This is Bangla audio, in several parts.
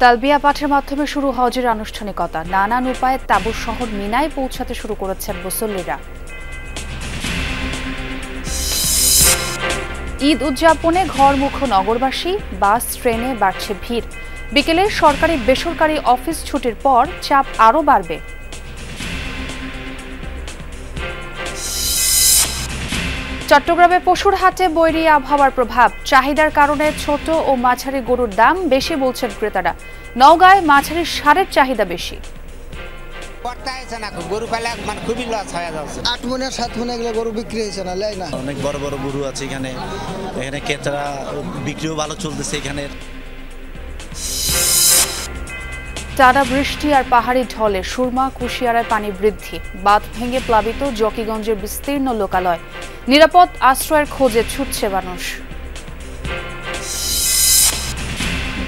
তালবিয়া পাঠের মাধ্যমে শুরু হজের আনুষ্ঠানিকতা। নানান উপায়ে তাঁবুর শহর মিনায় পৌঁছাতে শুরু করেছেন মুসল্লিরা। ঈদ উদযাপনে ঘরমুখো নগরবাসী, বাস ট্রেনে বাড়ছে ভিড়। বিকেলে সরকারি বেসরকারি অফিস ছুটির পর চাপ আরও বাড়বে। চট্টগ্রামে পশুর হাটে বৈরী আবহাওয়ার প্রভাব। চাহিদার কারণে ছোট ও মাঝারি গরুর দাম বেশি বলছেন ক্রেতারা। নওগাঁয় মাঝারি ষাঁড়ের চাহিদা বেশি। গরু বিক্রি হয়েছে না, অনেক বড় বড় গরু আছে এখানে ক্রেতারা বিক্রিও ভালো চলতেছে এখানে। টানা বৃষ্টি আর পাহাড়ি ঢলে সুরমা কুশিয়ারায় পানি বৃদ্ধি। বাঁধ ভেঙে প্লাবিত জকিগঞ্জের বিস্তীর্ণ লোকালয়। নিরাপদ আশ্রয়ের খোঁজে ছুটছে মানুষ।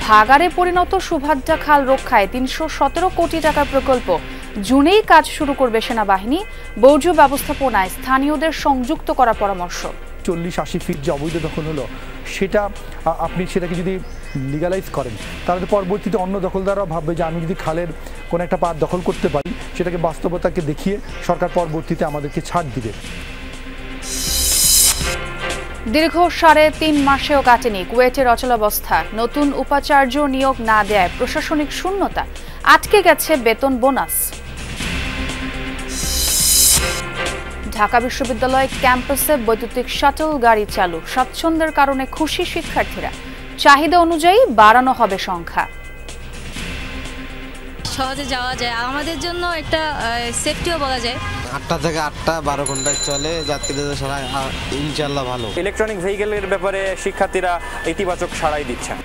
ভাগাড়ে পরিণত সুভাদ্রা খাল রক্ষায় ৩১৭ কোটি টাকার প্রকল্প। জুনেই কাজ শুরু করবে সেনাবাহিনী। বর্জ্য ব্যবস্থাপনায় স্থানীয়দের সংযুক্ত করার পরামর্শ। ৪০-৮০ ফিট যে অবৈধ দখল হলো আপনি সেটাকে যদি লিগালাইজ করেন তাহলে পরবর্তীতে অন্য দখলদাররা ভাববে যে আমি যদি খালের কোনো একটা পাড় দখল করতে পারি, সেটাকে বাস্তবতাকে দেখিয়ে সরকার পরবর্তীতে আমাদেরকে ছাড় দিবে। দীর্ঘ ৩.৫ মাসেও কাটেনি কুয়েটের অচলাবস্থা। নতুন উপাচার্য নিয়োগ না দেয় প্রশাসনিক শূন্যতা। আটকে গেছে বেতন বোনাস। ঢাকা বিশ্ববিদ্যালয় ক্যাম্পাসে বৈদ্যুতিক শাটল গাড়ি চালু। স্বাচ্ছন্দ্যের কারণে খুশি শিক্ষার্থীরা। চাহিদা অনুযায়ী বাড়ানো হবে সংখ্যা। সহজে যাওয়া যায়, আমাদের জন্য একটা সেফটিও বলা যায়। ৮টা থেকে ৮টা ১২ ঘন্টায় চলে, যাত্রীদের সারা ইনশাআল্লাহ ভালো। ইলেকট্রনিক ভেহিকেলের ব্যাপারে শিক্ষার্থীরা ইতিবাচক সাড়াই দিচ্ছেন।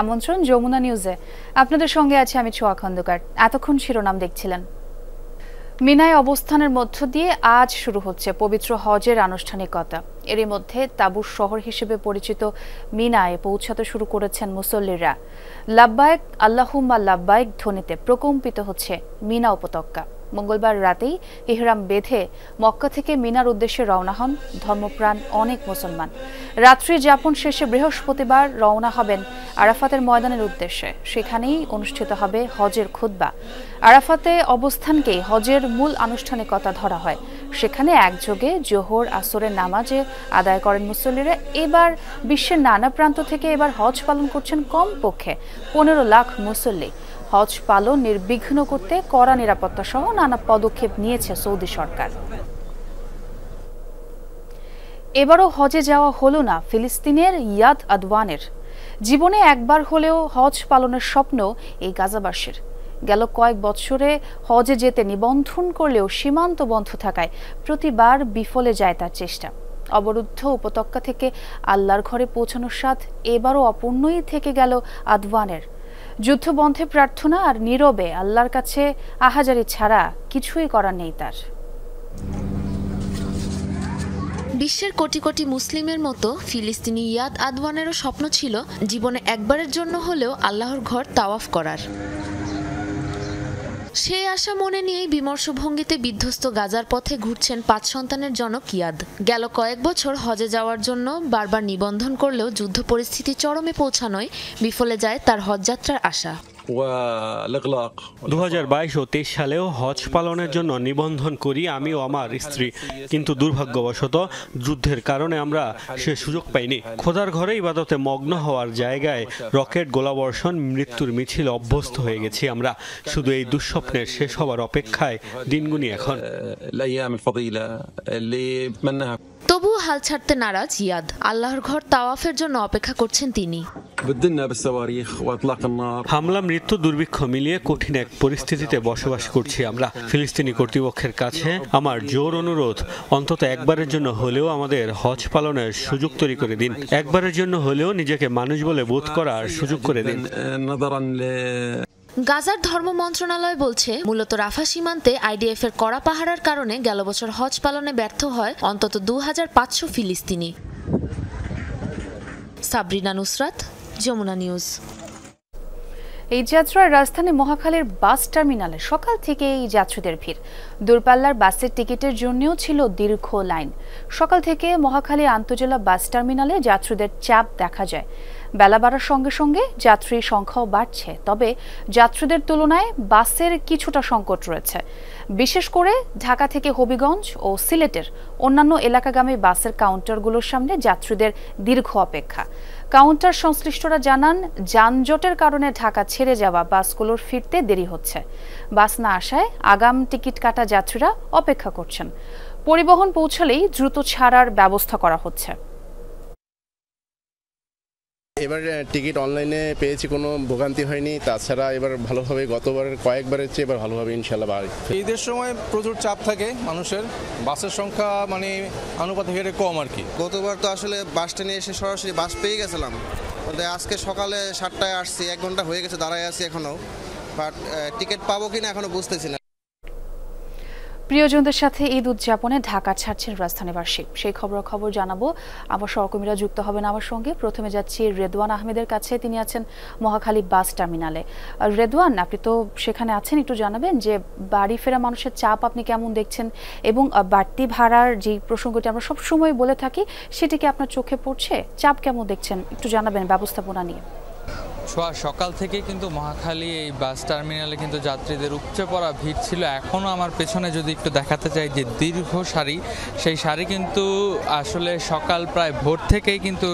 আমন্ত্রণ যমুনা নিউজে। আপনাদের সঙ্গে আছে আমি ছোয়া খন্দকার। এতক্ষণ শিরোনাম দেখছিলেন। মিনায় অবস্থানের মধ্য দিয়ে আজ শুরু হচ্ছে পবিত্র হজের আনুষ্ঠানিকতা। এরই মধ্যে তাঁবুর শহর হিসেবে পরিচিত মিনায় পৌঁছাতে শুরু করেছেন মুসল্লিরা। লাব্বায়েক আল্লাহুম্মা লাব্বায়েক ধ্বনিতে প্রকম্পিত হচ্ছে মিনা উপত্যকা। মঙ্গলবার রাতেই ইহরাম বেঁধে মক্কা থেকে মিনার উদ্দেশ্যে রওনা হন ধর্মপ্রাণ অনেক মুসলমান। রাত্রি যাপন শেষে বৃহস্পতিবার রওনা হবেন আরাফাতের ময়দানের উদ্দেশ্যে। সেখানেই অনুষ্ঠিত হবে হজের খুতবা। আরাফাতে অবস্থানকেই হজের মূল আনুষ্ঠানিকতা ধরা হয়। সেখানে একযোগে জোহর আসরের নামাজে আদায় করেন মুসল্লিরা। এবার বিশ্বের নানা প্রান্ত থেকে এবার হজ পালন করছেন কমপক্ষে ১৫ লাখ মুসল্লি। হজ পালন নির্বিঘ্ন করতে কড়া নিরাপত্তা সহ নানা পদক্ষেপ নিয়েছে সৌদি সরকার। এবারও হজে যাওয়া হলো না ফিলিস্তিনের ইয়াদ আদওয়ানের। জীবনে একবার হলেও হজ পালনের স্বপ্ন এই গাজাবাসীর। গেল কয়েক বছরে হজে যেতে নিবন্ধন করলেও সীমান্ত বন্ধ থাকায় প্রতিবার বিফলে যায় তার চেষ্টা। অবরুদ্ধ উপত্যকা থেকে আল্লাহর ঘরে পৌঁছানোর স্বাদ এবারও অপূর্ণই থেকে গেল আদওয়ানের। যুদ্ধবন্ধে প্রার্থনা আর নীরবে আল্লাহর কাছে আহাজারি ছাড়া কিছুই করার নেই তার। বিশ্বের কোটি কোটি মুসলিমের মতো ফিলিস্তিনি ইয়াদ আদওয়ানেরও স্বপ্ন ছিল জীবনে একবারের জন্য হলেও আল্লাহর ঘর তাওয়াফ করার। সেই আশা মনে নিয়েই বিমর্ষ ভঙ্গিতে বিধ্বস্ত গাজার পথে ঘুরছেন ৫ সন্তানের জনক ইয়াদ। গেল কয়েক বছর হজে যাওয়ার জন্য বারবার নিবন্ধন করলেও যুদ্ধ পরিস্থিতি চরমে পৌঁছানোয় বিফলে যায় তার হজযাত্রার আশা। ২০২২ ও ২৩ সালেও হজ পালনের জন্য নিবন্ধন করি আমি ও আমার স্ত্রী, কিন্তু দুর্ভাগ্যবশত যুদ্ধের কারণে আমরা সে সুযোগ পাইনি। খোদার ঘরে ইবাদতে মগ্ন হওয়ার জায়গায় রকেট গোলাবর্ষণ মৃত্যুর মিছিল অভ্যস্ত হয়ে গেছি আমরা। শুধু এই দুঃস্বপ্নের শেষ হবার অপেক্ষায় দিনগুনি এখন। তবুও হাল ছাড়তে নারাজ ইয়াদ। আল্লাহর ঘর তাওয়াফের জন্য অপেক্ষা করছেন তিনি। হামলা, মৃত্যু, দুর্ভিক্ষ মিলিয়ে কঠিন এক পরিস্থিতিতে বসবাস করছি আমরা। ফিলিস্তিনি কর্তৃপক্ষের কাছে আমার জোর অনুরোধ, অন্তত একবারের জন্য হলেও আমাদের হজ পালনের সুযোগ তৈরি করে দিন। একবারের জন্য হলেও নিজেকে মানুষ বলে বোধ করার সুযোগ করে দিন। গাজার ধর্ম মন্ত্রণালয় বলছে মূলত রাফা সীমান্তে আইডিএফ এর কড়া পাহারার কারণে গেল বছর হজ পালনে ব্যর্থ হয় অন্তত 2500 ফিলিস্তিনি। সাবরিনা নুসরাত, যমুনা নিউজ। এই যাত্রার রাজধানী মহাখালীর বাস টার্মিনালে সকাল থেকে এই যাত্রীদের ভিড়। দূরপাল্লার বাসের টিকিটের জন্যও ছিল দীর্ঘ লাইন। সকাল থেকে মহাখালী আন্তজেলা বাস টার্মিনালে যাত্রীদের চাপ দেখা যায়। বেলা বাড়ার সঙ্গে সঙ্গে যাত্রীর সংখ্যাও বাড়ছে, তবে যাত্রীদের তুলনায় বাসের কিছুটা সংকট রয়েছে। বিশেষ করে ঢাকা থেকে হবিগঞ্জ ও সিলেটের অন্যান্য এলাকাগামী বাসের কাউন্টারগুলোর সামনে যাত্রীদের দীর্ঘ অপেক্ষা। কাউন্টার সংশ্লিষ্টরা জানান, যানজটের কারণে ঢাকা ছেড়ে যাওয়া বাসগুলোর ফিরতে দেরি হচ্ছে। বাস না আসায় আগাম টিকিট কাটা যাত্রীরা অপেক্ষা করছেন। পরিবহন পৌঁছালেই দ্রুত ছাড়ার ব্যবস্থা করা হচ্ছে। এবার টিকিট অনলাইনে পেয়েছি, কোনো ভোগান্তি হয়নি। তাছাড়া এবার ভালোভাবে গতবারের কয়েকবারের চেয়ে এবার ভালোভাবে ইনশাল্লাহ বাড়ি। ঈদের সময় প্রচুর চাপ থাকে মানুষের, বাসের সংখ্যা মানে আনুপাতিক হারে কম আর কি। গতবার তো আসলে বাস স্ট্যান্ডে এসে সরাসরি বাস পেয়ে গেছিলাম, আজকে সকালে 7টায় আসছি, 1 ঘন্টা হয়ে গেছে দাঁড়ায় আছি এখনও, বাট টিকিট পাবো কিনা এখনো বুঝতেছি না। প্রিয়জনদের সাথে ঈদ উদযাপনে ঢাকা ছাড়ছেন রাজধানীবাসী। সেই খবর জানাবো আমার সহকর্মীরা যুক্ত হবেন আমার সঙ্গে। প্রথমে যাচ্ছি রেদওয়ান আহমেদের কাছে, তিনি আছেন মহাখালী বাস টার্মিনালে। রেদওয়ান, আপনি তো সেখানে আছেন, একটু জানাবেন যে বাড়ি ফেরা মানুষের চাপ আপনি কেমন দেখছেন এবং বাড়তি ভাড়ার যে প্রসঙ্গটি আমরা সবসময় বলে থাকি সেটি কি আপনার চোখে পড়ছে? চাপ কেমন দেখছেন একটু জানাবেন ব্যবস্থাপনা নিয়ে। সকাল থেকে কিন্তু মহাখালী এই বাস টার্মিনালে কিন্তু যাত্রীদের উপচে পড়া ভিড় ছিল। এখনও আমার পেছনে যদি একটু দেখাতে চাই যে দীর্ঘ সারি, সেই সারি কিন্তু আসলে সকাল প্রায় ভোর থেকেই কিন্তু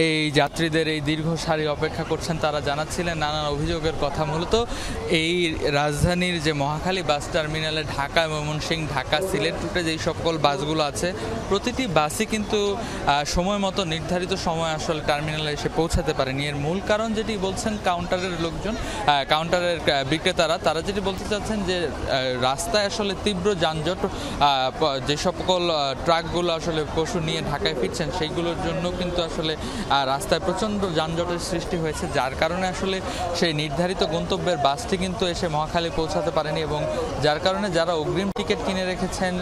এই যাত্রীদের এই দীর্ঘ সারি অপেক্ষা করছেন। তারা জানাচ্ছিলেন নানান অভিযোগের কথা। মূলত এই রাজধানীর যে মহাখালী বাস টার্মিনালে ঢাকা, ময়মনসিংহ, ঢাকা, সিলেট রুটে যেই সকল বাসগুলো আছে প্রতিটি বাসই কিন্তু সময় মতো নির্ধারিত সময় আসলে টার্মিনালে এসে পৌঁছাতে পারেনি। এর মূল কারণ যেটি বলছেন কাউন্টারের লোকজন, কাউন্টারের বিক্রেতারা, তারা যেটি বলতে চাচ্ছেন যে রাস্তায় আসলে তীব্র যানজট, যে সকল ট্রাকগুলো আসলে পশু নিয়ে ঢাকায় ফিরছেন সেইগুলোর জন্য কিন্তু আসলে রাস্তায় প্রচণ্ড যানজটের সৃষ্টি হয়েছে, যার কারণে আসলে সেই নির্ধারিত গন্তব্যের বাসটি কিন্তু এসে মহাখালী পৌঁছাতে পারেনি এবং যার কারণে যারা অগ্রিম টিকিট কিনে রেখেছেন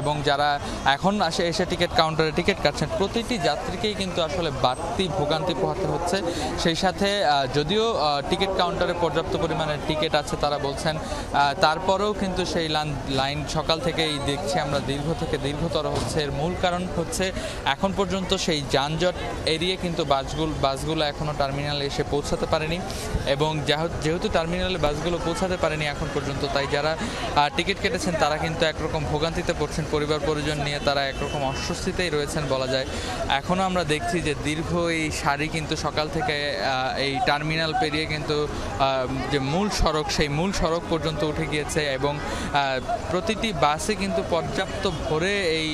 এবং যারা এখন এসে টিকিট কাউন্টারে টিকিট কাটছেন প্রতিটি যাত্রীকেই কিন্তু আসলে বাড়তি ভোগান্তি পোহাতে হচ্ছে। সেই সাথে যদিও টিকিট কাউন্টারে পর্যাপ্ত পরিমাণের টিকিট আছে তারা বলছেন, তারপরেও কিন্তু সেই লাইন সকাল থেকেই দেখছি আমরা দীর্ঘ থেকে দীর্ঘতর হচ্ছে। এর মূল কারণ হচ্ছে এখন পর্যন্ত সেই যানজট এড়িয়ে কিন্তু বাসগুলো এখনও টার্মিনালে এসে পৌঁছাতে পারেনি এবং যেহেতু টার্মিনালে বাসগুলো পৌঁছাতে পারেনি এখন পর্যন্ত, তাই যারা টিকিট কেটেছেন তারা কিন্তু একরকম ভোগান্তিতে পড়ছেন। পরিবার পরিজন নিয়ে তারা একরকম অস্বস্তিতেই রয়েছেন বলা যায়। এখনও আমরা দেখছি যে দীর্ঘ এই সারি কিন্তু সকাল থেকে এই টার্মিনাল পেরিয়ে কিন্তু যে মূল সড়ক, সেই মূল সড়ক পর্যন্ত উঠে গিয়েছে এবং প্রতিটি বাসে কিন্তু পর্যাপ্ত ভরে এই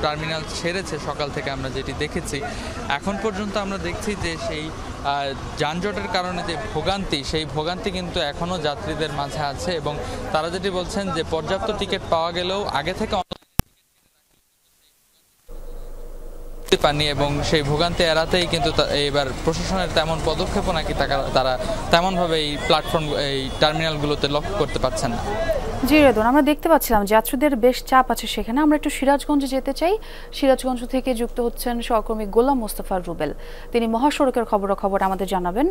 টার্মিনাল ছেড়েছে সকাল থেকে আমরা যেটি দেখেছি। এখন পর্যন্ত আমরা দেখছি যে সেই যানজটের কারণে যে ভোগান্তি, সেই ভোগান্তি কিন্তু এখনও যাত্রীদের মাঝে আছে এবং তারা যেটি বলছেন যে পর্যাপ্ত টিকিট পাওয়া গেলেও আগে থেকে পানি এবং সেই ভোগান্তি এড়াতেই কিন্তু এবার প্রশাসনের তেমন পদক্ষেপ নাকি তারা তেমনভাবে এই প্ল্যাটফর্ম, এই টার্মিনালগুলোতে লক্ষ্য করতে পারছেন না। জি রেদন, আমরা দেখতে পাচ্ছিলাম যাত্রীদের বেশ চাপ আছে সেখানে। আমরা একটু সিরাজগঞ্জে যেতে চাই। সিরাজগঞ্জ থেকে যুক্ত হচ্ছেন সহকর্মী গোলাম মোস্তফা রুবেল, তিনি মহাসড়কের খবর আমাদের জানাবেন।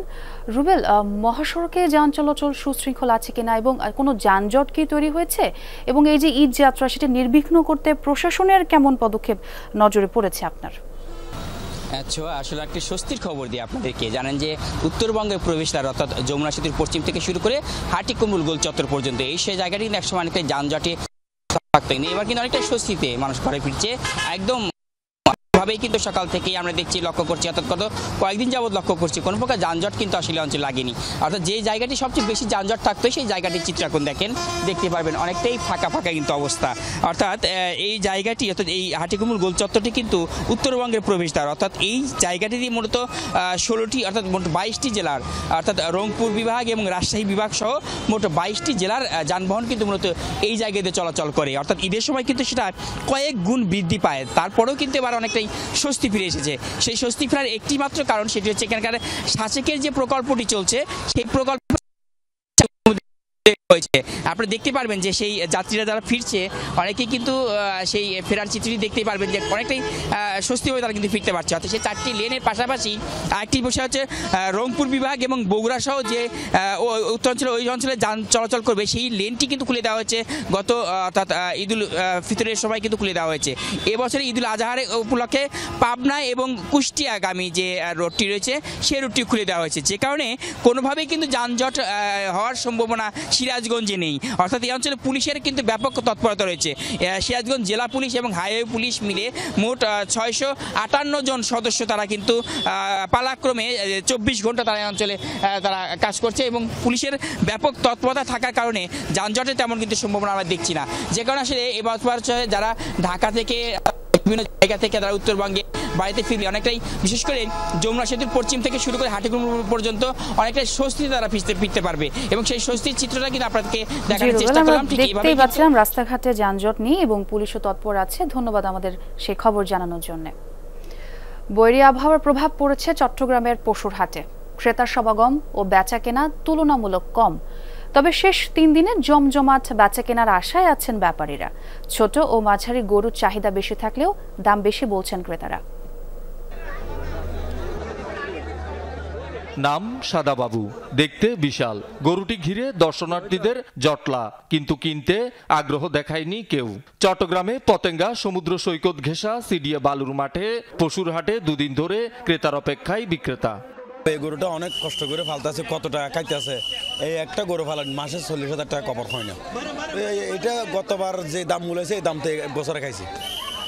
রুবেল, মহাসড়কে যান চলাচল সুশৃঙ্খল আছে কিনা এবং কোনো যানজট কি তৈরি হয়েছে এবং এই যে ঈদ যাত্রা সেটা নির্বিঘ্ন করতে প্রশাসনের কেমন পদক্ষেপ নজরে পড়েছে আপনার? আচ্ছা, আসলে একটি স্বস্তির খবর দিয়ে আপনাদেরকে জানেন যে উত্তরবঙ্গের প্রবেশদ্বার অর্থাৎ যমুনা সেতুর পশ্চিম থেকে শুরু করে হাটিকুমরুল গোল চত্বর পর্যন্ত সেই জায়গাটি একসময় অনেকটাই যানজটে থাকতো, এবার কিন্তু অনেকটাই স্বস্তিতে মানুষ ঘরে ফিরছে। একদম ভাবেই কিন্তু সকাল থেকেই আমরা দেখছি, লক্ষ্য করছি, অর্থাৎ কয়েকদিন যাবত লক্ষ্য করছি কোনো প্রকার যানজট কিন্তু আসলে অঞ্চলে লাগেনি। অর্থাৎ যে জায়গাটি সবচেয়ে বেশি যানজট থাকতো সেই জায়গাটির চিত্র এখন দেখতে পারবেন অনেকটাই ফাঁকা কিন্তু অবস্থা। অর্থাৎ এই জায়গাটি, অর্থাৎ এই হাটিকুমরুল গোল চত্বরটি কিন্তু উত্তরবঙ্গের প্রবেশদ্বার। অর্থাৎ এই জায়গাটি দিয়ে মূলত 16টি অর্থাৎ মোট 22টি জেলার, অর্থাৎ রংপুর বিভাগ এবং রাজশাহী বিভাগ সহ মোট 22টি জেলার যানবাহন কিন্তু মূলত এই জায়গাতে চলাচল করে। অর্থাৎ ঈদের সময় কিন্তু সেটা কয়েক গুণ বৃদ্ধি পায়, তারপরেও কিন্তু এবার অনেকটাই স্বস্তি ফিরে এসেছে। সেই স্বস্তি ফেরার একটি মাত্র কারণ, সেটি হচ্ছে এখানকার সাচেকের যে প্রকল্পটি চলছে সেই প্রকল্প হয়েছে। আপনারা দেখতে পারবেন যে সেই যাত্রীরা যারা ফিরছে অনেকেই কিন্তু সেই ফেরার চিত্রটি দেখতেই পারবেন যে অনেকটাই স্বস্তিভাবে তারা কিন্তু ফিরতে পারছে। অর্থাৎ সেই 4টি লেনের পাশাপাশি আরেকটি বিষয় হচ্ছে রংপুর বিভাগ এবং বগুড়া সহ যে উত্তরাঞ্চলে ওই অঞ্চলে যান চলাচল করবে সেই লেনটি কিন্তু খুলে দেওয়া হয়েছে গত অর্থাৎ ঈদুল ফিতরের সময় কিন্তু খুলে দেওয়া হয়েছে। এবছরে ঈদুল আজহার উপলক্ষে পাবনা এবং কুষ্টিয়াগামী যে রোডটি রয়েছে সেই রুটটি খুলে দেওয়া হয়েছে, যে কারণে কোনোভাবেই কিন্তু যানজট হওয়ার সম্ভাবনা সিরাজগঞ্জে নেই। অর্থাৎ এই অঞ্চলে পুলিশের কিন্তু ব্যাপক তৎপরতা রয়েছে। সিরাজগঞ্জ জেলা পুলিশ এবং হাইওয়ে পুলিশ মিলে মোট 658 জন সদস্য তারা কিন্তু পালাক্রমে 24 ঘন্টা তারা এই অঞ্চলে তারা কাজ করছে এবং পুলিশের ব্যাপক তৎপরতা থাকার কারণে যানজটের তেমন কিন্তু সম্ভাবনা আমরা দেখছি না, যে কারণে আসলে এবার যারা ঢাকা থেকে বিভিন্ন জায়গা থেকে তারা উত্তরবঙ্গে বাড়িতে ফিরলে অনেকটাই, বিশেষ করে যমুনা সেতুর পশ্চিম থেকে শুরু করে হাটিকুমরুল পর্যন্ত অনেকটাই স্বস্তিতে তারা ফিরতে পারবে এবং সেই স্বস্তির চিত্রটা কিন্তু আপনাদেরকে দেখানোর চেষ্টা করলাম। দেখতেই পাচ্ছিলাম রাস্তাঘাটে যানজট নিয়ে এবং পুলিশও তৎপর আছে। ধন্যবাদ আমাদের সেই খবর জানানোর জন্য। বৈরী আবহাওয়ার প্রভাব পড়েছে চট্টগ্রামের পশুর হাটে। ক্রেতার সমাগম ও বেচাকেনা তুলনামূলক কম, তবে শেষ 3 দিনে জমজমাট বেচাকেনার আশায় আছেন ব্যাপারীরা। ছোট ও মাঝারি গরুর চাহিদা বেশি থাকলেও দাম বেশি বলছেন ক্রেতারা। নাম সাদাবাবু, দেখতে বিশাল। গরুটি ঘিরে দর্শনার্থীদের জটলা, কিন্তু কিনতে আগ্রহ দেখায়নি কেউ। চট্টগ্রামে পতেঙ্গা সমুদ্র সৈকত ঘেঁষা সিডিএ বালুর মাঠে পশুর হাটে 2 দিন ধরে ক্রেতার অপেক্ষায় বিক্রেতা। এই গরুটা অনেক কষ্ট করে ফালতেছে, কত টাকা খাইতেছে। এই একটা গরু ফালান মাসে 40,000 টাকা কভার হয় না। এটা গতবার যে দাম মূলেছে এই দাম তো বছরে খাইছি।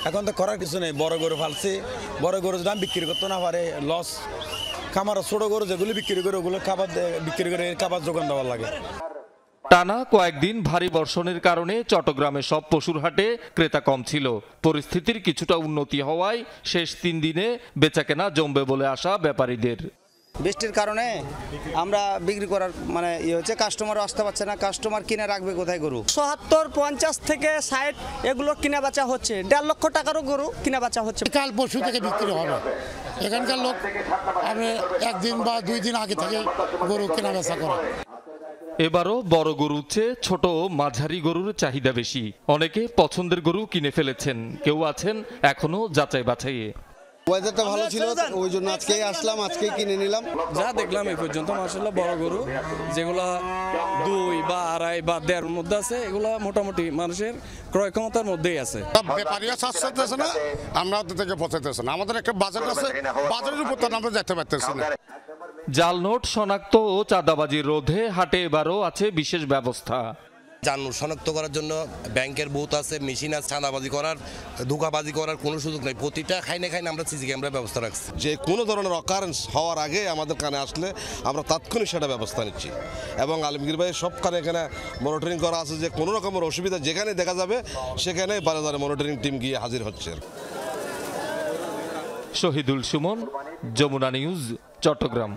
এখন তো করার কিছু নেই। বড় গরু ফালছি, বড় গরু দাম বিক্রি করতে না পারে লস। খামার ছোট গরু যেগুলি বিক্রি করে ওগুলো খাবার বিক্রি করে খাবার যোগান দেওয়ার লাগে। টানা কয়েকদিন ভারী বর্ষণের কারণে চট্টগ্রামে সব পশুর হাটে ক্রেতা কম ছিল। পরিস্থিতির কিছুটা উন্নতি হওয়ায় শেষ 3 দিনে বেচাকেনা জমবে বলে আশা ব্যাপারীদের। বৃষ্টির কারণে আমরা বিক্রি করার হচ্ছে, কাস্টমার আসতে পারছে না। কাস্টমার কিনে রাখবে কোথায় গরু? 70, 50 থেকে 60 এগুলো কিনা বেচা হচ্ছে। 1.5 লক্ষ টাকারও গরু কিনা বেচা হচ্ছে। কাল পরশু থেকে বিক্রি হবে। এখানকার লোক আমি 1 দিন বা 2 দিন আগে থেকে গরু কেনা বেচা করে। এবারও বড় গরুর চেয়ে ছোট ও মাঝারি গরুর চাহিদা বেশি। অনেকে পছন্দের গরু কিনে ফেলেছেন, কেউ আছেন এখনো যাচাই বাছাইয়ে। ওয়েদারটা ভালো ছিল, ওই জন্য আজকেই আসলাম, আজকেই কিনে নিলাম। যা দেখলাম এই পর্যন্ত মাশাআল্লাহ বড় গরু যেগুলা 2 বা 2.5 বা 1.5 মধ্যে আছে, এগুলা মোটামুটি মানুষের ক্রয় ক্ষমতার মধ্যেই আছে। ব্যাপারীরা চাচ্ছে না, আমরা ওদের থেকে পৌঁছাইতেছে না। আমাদের একটা বাজেট আছে, বাজারের উপর তো আমরা যেতে পারতেছি না। জাল নোট শনাক্ত ও চাঁদাবাজির রোধে হাটে এবারও আছে বিশেষ ব্যবস্থা। জাল নোট শনাক্ত করার জন্য ব্যাংকের বুথ আছে, মেশিন আছে। চাঁদাবাজি করার, ধোঁকাবাজি করার কোনো সুযোগ নেই। প্রতিটা খাইনে আমরা সিসি ক্যামেরা ব্যবস্থা রাখছি। যে কোনো ধরনের অকারেন্স হওয়ার আগে আমাদের কানে আসলে আমরা তাৎক্ষণিক সেটা ব্যবস্থা নিচ্ছি এবং আলমগীর ভাই সবখানে এখানে মনিটরিং করা আছে যে কোনো রকমের অসুবিধা যেখানে দেখা যাবে সেখানে বাজারে মনিটরিং টিম গিয়ে হাজির হচ্ছে। শহীদুল সুমন, যমুনা নিউজ, চট্টগ্রাম।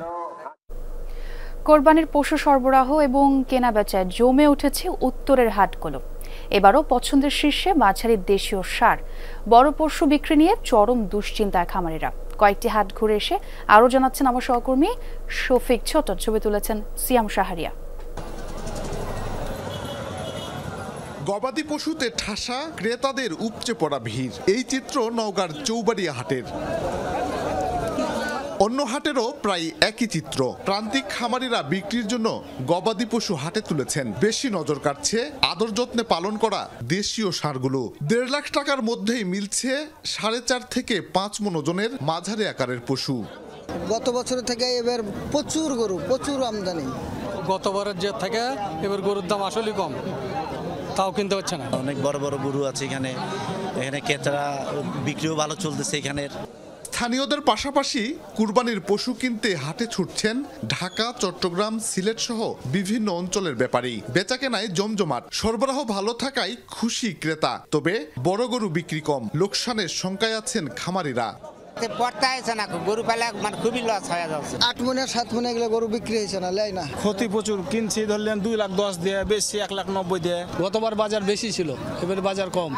কোরবানির পশু সরবরাহ এবং কেনাবেচায় জমে উঠেছে উত্তরের হাটগুলো। এবারও পছন্দের শীর্ষে মাঝারি দেশীয় ষাঁড়। বড় পশু বিক্রি নিয়ে চরম দুশ্চিন্তায় খামারিরা। কয়েকটি হাট ঘুরে এসে আরও জানাচ্ছেন আমার সহকর্মী শফিক ছোট। ছবি তুলেছেন সিয়াম শাহরিয়া। গবাদি পশুতে ঠাসা, ক্রেতাদের উপচে পড়া ভিড়। এই চিত্র নওগাঁর চৌবাড়িয়া হাটের। অন্য হাটেরও প্রায় একই চিত্র। প্রান্তিক খামারিরা বিক্রির জন্য গবাদি পশু হাটে তুলেছেন। বেশি নজর কাটছে আদর যত্নে পালন করা দেশীয় ষাঁড়গুলো। 1.5 লাখ টাকার মধ্যেই মিলছে 4.5 থেকে 5 মণ ওজনের মাঝারি আকারের পশু। গত বছর থেকে এবার প্রচুর গরু, প্রচুর আমদানি। গতবারের যে থেকে এবার গরুর দাম আসলে কম, তাও কিনতে হচ্ছে না। অনেক বড় বড় গরু আছে এখানে ক্রেতারা বিক্রিও ভালো চলতেছে এখানের। স্থানীয়দের পাশাপাশি কুরবানির পশু কিনতে হাটে ছুটছেন ঢাকা, চট্টগ্রাম, সিলেট সহ বিভিন্ন অঞ্চলের ব্যাপারী। বেচাকেনায় জমজমাট, সরবরাহ ভালো থাকায় খুশি ক্রেতা। তবে বড় গরু বিক্রি কম, লোকসানের শঙ্কায় আছেন খামারিরা। খুবই লস হয়ে যাচ্ছে। 8 মণে 7 মণে এগুলো গরু বিক্রি হয়েছে না, লাই না। ক্ষতি প্রচুর। কিনছি ধরলেন 2,10,000 দিয়ে, বেশি 1,90,000 দিয়ে। গতবার বাজার বেশি ছিল, এবার বাজার কম।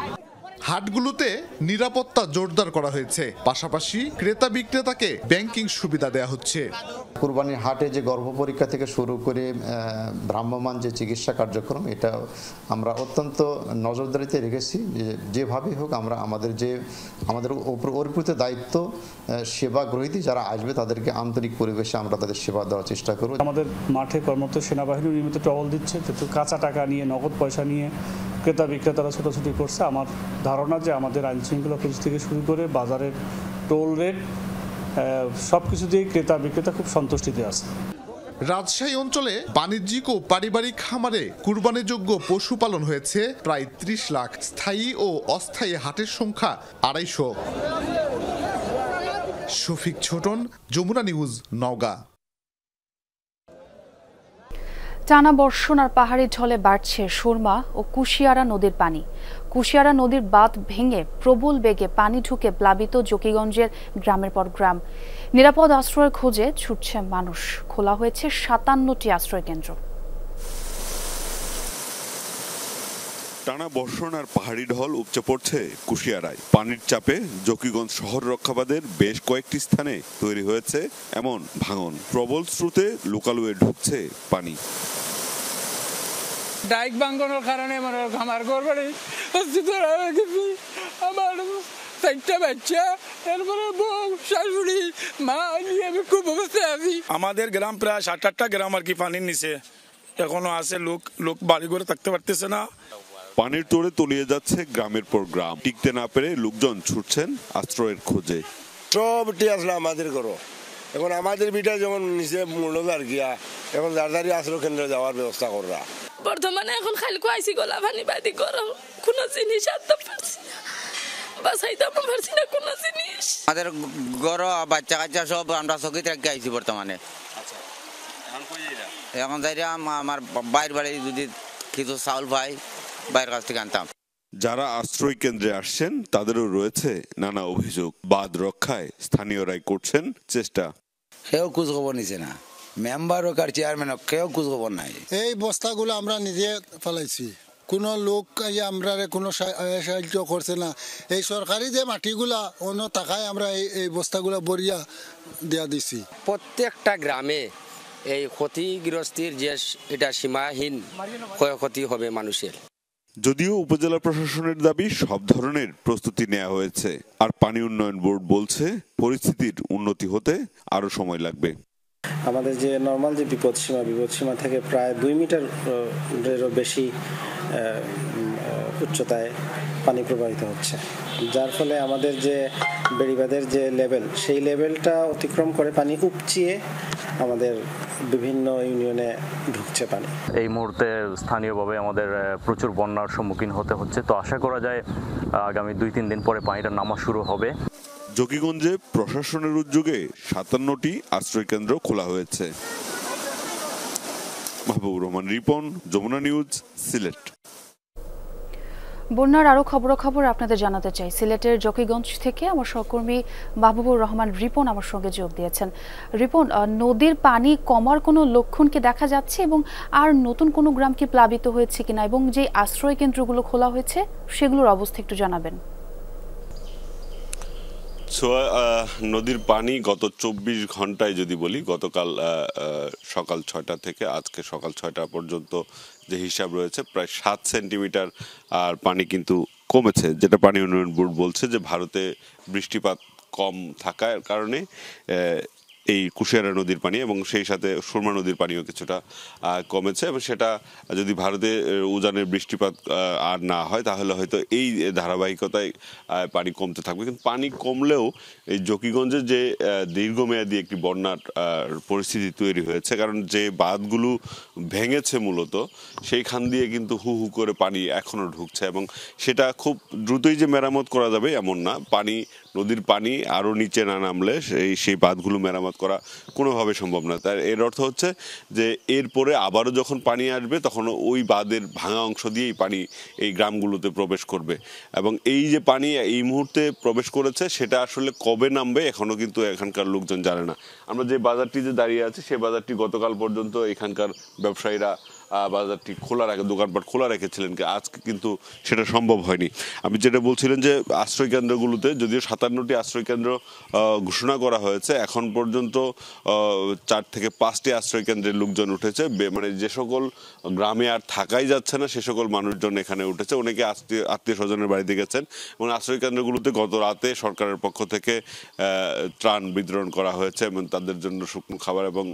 হাটগুলোতে নিরাপত্তা জোরদার করা হয়েছে, পাশাপাশি ক্রেতা বিক্রেতাকে ব্যাংকিং সুবিধা দেওয়া হচ্ছে। কুরবানির হাটে যে গর্ভ পরীক্ষা থেকে শুরু করে ভ্রাম্যমাণ যে চিকিৎসা কার্যক্রম, এটা আমরা অত্যন্ত নজরদারিতে রেখেছি। যেভাবে হোক আমরা আমাদের অর্পিত দায়িত্ব, সেবা গ্রহীতা যারা আসবে তাদেরকে আন্তরিক পরিবেশে আমরা তাদের সেবা দেওয়ার চেষ্টা করব। আমাদের মাঠে কর্মরত সেনাবাহিনী নিয়মিত টহল দিচ্ছে, কিন্তু কাঁচা টাকা নিয়ে, নগদ পয়সা নিয়ে ক্রেতা বিক্রেতারা ছোটাছুটি করছে। আমার ধারণা যে আমাদের আইন শৃঙ্খলা পুলিশ থেকে শুরু করে বাজারের টোল রেট সব কিছু দিয়ে ক্রেতা বিক্রেতা খুব সন্তুষ্টিতে আছে। রাজশাহী অঞ্চলে বাণিজ্যিক ও পারিবারিক খামারে কুরবানিযোগ্য পশু পালন হয়েছে প্রায় ৩০ লাখ। স্থায়ী ও অস্থায়ী হাটের সংখ্যা ২৫০। শফিক ছোটন, যমুনা নিউজ, নওগাঁ। টানা বর্ষণ আর পাহাড়ি ঢলে বাড়ছে সুরমা ও কুশিয়ারা নদীর পানি। কুশিয়ারা নদীর বাঁধ ভেঙে প্রবল বেগে পানি ঢুকে প্লাবিত জকিগঞ্জের গ্রামের পর গ্রাম। নিরাপদ আশ্রয়ের খোঁজে ছুটছে মানুষ। খোলা হয়েছে ৫৭টি আশ্রয় কেন্দ্র। টানা বর্ষণ আর পাহাড়ি ঢল উপচে পড়ছে কুশিয়ারায়। পানির চাপে জকিগঞ্জ শহর রক্ষাবাদের বেশ কয়েকটি স্থানে তৈরি হয়েছে এমন ভাঙন। প্রবল স্রোতে লুকালুয়ে ঢুকছে পানি। ডাইক ভাঙনের কারণে আমার ঘর বাড়ি আমার 4টা বাচ্চা, এরপরে বউ, শাশুড়ি, মা নিয়ে আমি খুব অবস্থায় আছি। আমাদের গ্রাম প্রায় 7-8টা গ্রাম আর কি পানির নিচে এখনো আছে। লোক বাড়ি করে থাকতে পারতেছে না। পানির তোড়ে তলিয়ে যাচ্ছে গ্রামের পর গ্রাম। টিকতে না পেরে লোকজন ছুটছেন আশ্রয়ের খোঁজে। সবটি আসলে আমাদের ঘর। এখন আমাদের বিটা যেমন নিচে মূল্যদার গিয়া এখন দাঁড়াদারি আশ্রয় কেন্দ্রে যাওয়ার ব্যবস্থা করা। বর্তমানে এখন খালি কুয়াইছি গোলা পানি বাদি গরম, কোনো জিনিস আনতে পারছি না, বাসাইতে পারছি না কোনো জিনিস। আমাদের ঘর বাচ্চা কাচ্চা সব আমরা চকিতে রেখে আইছি বর্তমানে। এখন যাই আমার বাইর বাড়ি যদি কিছু চাউল পাই বাইরের কাছ থেকে আনতাম। যারা আশ্রয় কেন্দ্রে আসছেন তাদেরও রয়েছে নানা অভিযোগ। বাঁধ রক্ষায় স্থানীয়রাই করছেন চেষ্টা। কেউ খোঁজ খবর নিছে না, মেম্বার হোক আর চেয়ারম্যান হোক, কেউ খোঁজ খবর নাই। এই বস্তাগুলো আমরা নিজে ফেলাইছি, কোনো লোক আমরা কোনো সাহায্য করছে না। এই সরকারি যে মাটিগুলা অন্য টাকায় আমরা এই বস্তাগুলা বরিয়া দেয়া দিছি। প্রত্যেকটা গ্রামে এই ক্ষতিগ্রস্তির যে এটা সীমাহীন ক্ষয়ক্ষতি হবে মানুষের। যদিও উপজেলা প্রশাসনের দাবি সব ধরনের প্রস্তুতি নেওয়া হয়েছে, আর পানি উন্নয়ন বোর্ড বলছে পরিস্থিতির উন্নতি হতে আরো সময় লাগবে। আমাদের যে নর্মাল যে বিপদসীমা থেকে প্রায় 2 মিটারেরও বেশি উচ্চতায় পানি প্রবাহিত হচ্ছে, যার ফলে আমাদের যে বেড়িবাঁধের যে লেভেল, সেই লেভেলটা অতিক্রম করে পানি উপচিয়ে আমাদের বিভিন্ন ইউনিয়নে ঢুকছে পানি। এই মুহূর্তে স্থানীয়ভাবে আমাদের প্রচুর বন্যার সম্মুখীন হতে হচ্ছে। তো আশা করা যায় আগামী 2-3 দিন পরে পানিটা নামা শুরু হবে। জকিগঞ্জে প্রশাসনের উদ্যোগে 57টি আশ্রয় কেন্দ্র খোলা হয়েছে। মাহবুবুর রহমান রিপন, যমুনা নিউজ, সিলেট। বন্যার আরো খবর আপনাদের জানাতে চাই। সিলেটের জকিগঞ্জ থেকে আমার সহকর্মী মাহবুবুর রহমান রিপন আমার সঙ্গে যোগ দিয়েছেন। রিপন, নদীর পানি কমার কোনো লক্ষণ কি দেখা যাচ্ছে এবং আর নতুন কোনো গ্রাম কি প্লাবিত হয়েছে কিনা, এবং যে আশ্রয় কেন্দ্রগুলো খোলা হয়েছে সেগুলোর অবস্থা একটু জানাবেন। নদীর পানি গত 24 ঘন্টায় যদি বলি, গতকাল সকাল 6টা থেকে আজকে সকাল 6টা পর্যন্ত যে হিসাব রয়েছে প্রায় 7 সেন্টিমিটার আর পানি কিন্তু কমেছে, যেটা পানি উন্নয়ন বোর্ড বলছে যে ভারতে বৃষ্টিপাত কম থাকার কারণে এই কুশিয়ারা নদীর পানি এবং সেই সাথে সুরমা নদীর পানিও কিছুটা কমেছে, এবং সেটা যদি ভারতে উজানের বৃষ্টিপাত আর না হয় তাহলে হয়তো এই ধারাবাহিকতায় পানি কমতে থাকবে। কিন্তু পানি কমলেও এই জকিগঞ্জে যে দীর্ঘমেয়াদী একটি বন্যার পরিস্থিতি তৈরি হয়েছে, কারণ যে বাঁধগুলো ভেঙেছে মূলত সেইখান দিয়ে কিন্তু হু হু করে পানি এখনও ঢুকছে, এবং সেটা খুব দ্রুতই যে মেরামত করা যাবে এমন না। নদীর পানি আরও নিচে না নামলে সেই বাঁধগুলো মেরামত করা কোনোভাবে সম্ভব না। তার এর অর্থ হচ্ছে যে এরপরে আবারও যখন পানি আসবে তখন ওই বাঁধের ভাঙা অংশ দিয়েই পানি এই গ্রামগুলোতে প্রবেশ করবে, এবং এই যে পানি এই মুহূর্তে প্রবেশ করেছে সেটা আসলে কবে নামবে এখনও কিন্তু এখানকার লোকজন জানে না। আমরা যে বাজারটিতে দাঁড়িয়ে আছি সেই বাজারটি গতকাল পর্যন্ত এখানকার ব্যবসায়ীরা বাজারটি খোলা রাখে, দোকানপাট খোলা রেখেছিলেন, আজকে কিন্তু সেটা সম্ভব হয়নি। আপনি যেটা বলছিলেন যে আশ্রয় কেন্দ্রগুলোতে যদিও 57টি আশ্রয় কেন্দ্র ঘোষণা করা হয়েছে, এখন পর্যন্ত 4 থেকে 5টি আশ্রয় কেন্দ্রের লোকজন উঠেছে। মানে যে সকল গ্রামে আর থাকাই যাচ্ছে না সে সকল মানুষজন এখানে উঠেছে, অনেকে আত্মীয় স্বজনের বাড়িতে গেছেন এবং আশ্রয় কেন্দ্রগুলোতে গত রাতে সরকারের পক্ষ থেকে ত্রাণ বিতরণ করা হয়েছে এবং তাদের জন্য শুকনো খাবার এবং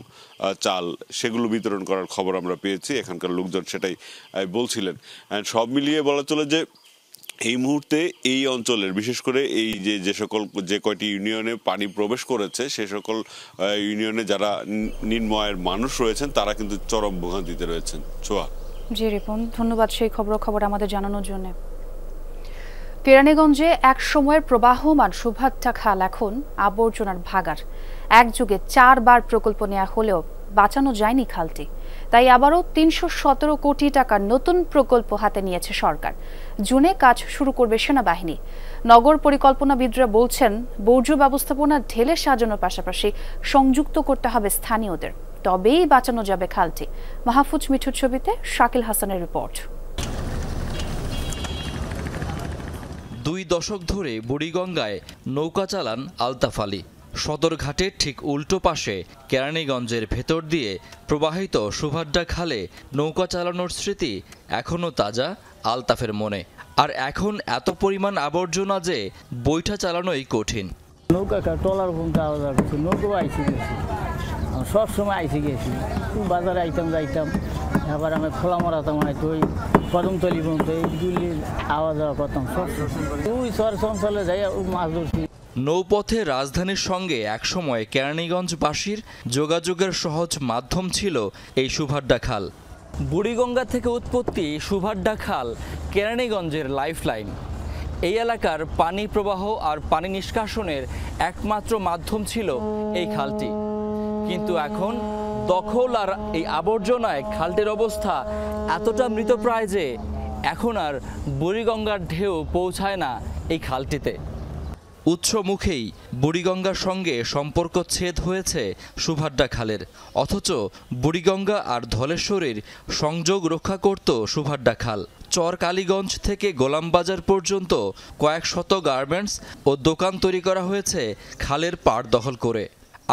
চাল সেগুলো বিতরণ করার খবর আমরা পেয়েছি। এখানকার লোকজন সেটাই বলছিলেন। সব মিলিয়ে বলা চলে যে এই মুহূর্তে এই অঞ্চলের বিশেষ করে এই যে কয়টি ইউনিয়নে পানি প্রবেশ করেছে সে সকল ইউনিয়নে যারা নিম্ন আয়ের মানুষ রয়েছেন তারা কিন্তু চরম ভোগান্তিতে রয়েছেন। ছোয়া। জি রিপন, ধন্যবাদ সেই খবর আমাদের জানানোর জন্য। কেরানীগঞ্জে এক সময়ের প্রবাহমান সুভাট্টা খাল এখন আবর্জনার ভাগাড়। এক যুগে 4 বার প্রকল্প নেওয়া হলেও বাঁচানো যায়নি খালটি, তাই আবারও 317 কোটি টাকার নতুন প্রকল্প হাতে নিয়েছে সরকার। জুনে কাজ শুরু করবে সেনাবাহিনী। নগর পরিকল্পনাবিদরা বলছেন বর্জ্য ব্যবস্থাপনা ঢেলে সাজানোর পাশাপাশি সংযুক্ত করতে হবে স্থানীয়দের, তবেই বাঁচানো যাবে খালটি। মাহফুজ মিঠুর ছবিতে শাকিল হাসানের রিপোর্ট। 2 দশক ধরে বুড়িগঙ্গায় নৌকা চালান আলতাফ আলী। সদরঘাটের ঠিক উল্টো পাশে কেরানীগঞ্জের ভেতর দিয়ে প্রবাহিত সুভাড্ডা খালে নৌকা চালানোর স্মৃতি এখনও তাজা আলতাফের মনে। আর এখন এত পরিমাণ আবর্জনা যে বৈঠা চালানোই কঠিন। নৌকা টলার নৌকা আইসি গেছি, সবসময় আইসি গেছি, বাজারে যাইতাম, আবার আমি খোলা মরাতাম, হয়তো ওই কদমতলি পর্যন্ত এইগুলির আওয়াজ যাওয়া করতাম, সব ওই শহর অঞ্চলে যাই মাছ ধরছি। নৌপথে রাজধানীর সঙ্গে একসময় কেরানীগঞ্জবাসীর যোগাযোগের সহজ মাধ্যম ছিল এই সুভাড্ডা খাল। বুড়িগঙ্গা থেকে উৎপত্তি সুভাড্ডা খাল কেরানীগঞ্জের লাইফলাইন। এই এলাকার পানি প্রবাহ আর পানি নিষ্কাশনের একমাত্র মাধ্যম ছিল এই খালটি, কিন্তু এখন দখল আর এই আবর্জনায় খালটির অবস্থা এতটা মৃতপ্রায় যে এখন আর বুড়িগঙ্গার ঢেউ পৌঁছায় না এই খালটিতে। উৎস মুখেই বুড়িগঙ্গার সঙ্গে সম্পর্ক ছেদ হয়েছে সুভাড্ডা খালের, অথচ বুড়িগঙ্গা আর ধলেশ্বরীর সংযোগ রক্ষা করত সুভাড্ডা খাল। চর কালীগঞ্জ থেকে গোলামবাজার পর্যন্ত কয়েক শত গার্মেন্টস ও দোকান তৈরি করা হয়েছে খালের পাড় দখল করে।